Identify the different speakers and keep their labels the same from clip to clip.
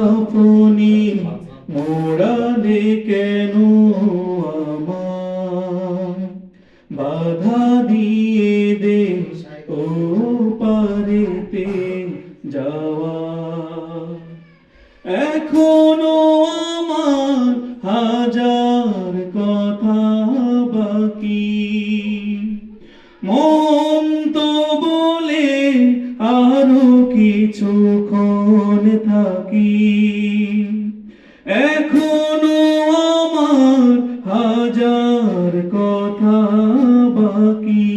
Speaker 1: কাফনি মোড়ালে কেন আমায় বাধা দিয়ে দে ও পারেতে যাওয়া এখনো আমার হাজার কথা বাকি মন তো বলে আরো কিছুক্ষণ থাকি এখনো আমার হাজার কথা বাকি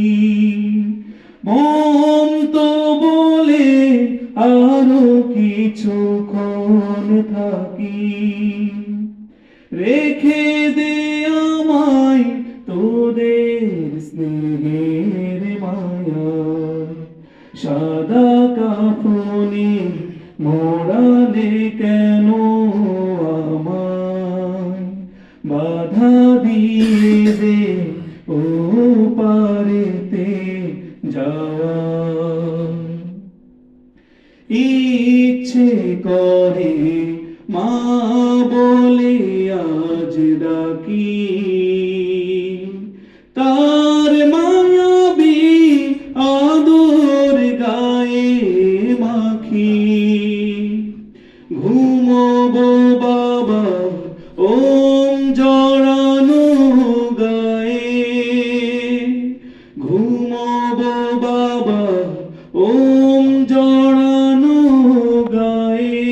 Speaker 1: মন তো বলে আরো কিছুক্ষণ থাকি রেখে দে আমায় তোদের স্নেহের মায়া সাদা কাফনে মোড়ালে কেন আমায় বাধা দিয়ে দে ও পারেতে যাওয়া ইচ্ছে করে মা বলে আজ ডাকি তার মায়াবী আদর গায়ে মাখি ঘুমোবো বাবা ওম জড়ানো গায়ে ঘুমোবো বাবা ওম জড়ানো গায়ে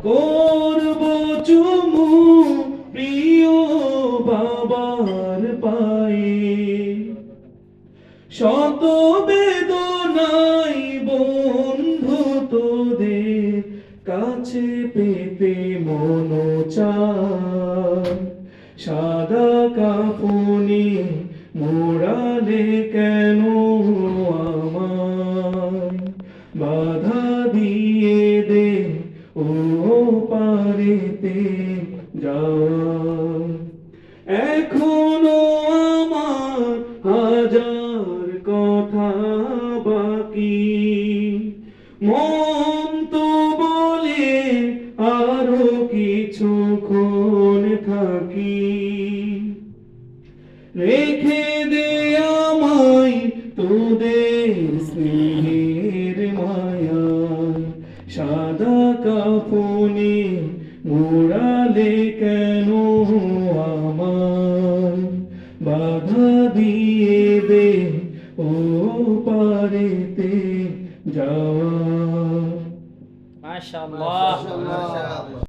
Speaker 1: করব চুমু প্রিয় বাবার পায়ে শত বেদনাই বন্ধু তোদের কাছে পেতে মন চায় সাদা কাফনে মোড়ালে কেন আমায় বাধা দিয়ে দে ও পারেতে যাওয়া এখনো আমার হাজার কথা বাকি মন তো বলে আরো কিছুক্ষণ থাকি রেখে দে আমায় তোদের স্নেহের মায়া সাদা কাফনে মোড়ালে কেন আমায় বাধা দিয়ে দে ও পারেতে যাওয়া
Speaker 2: মাশাআল্লাহ।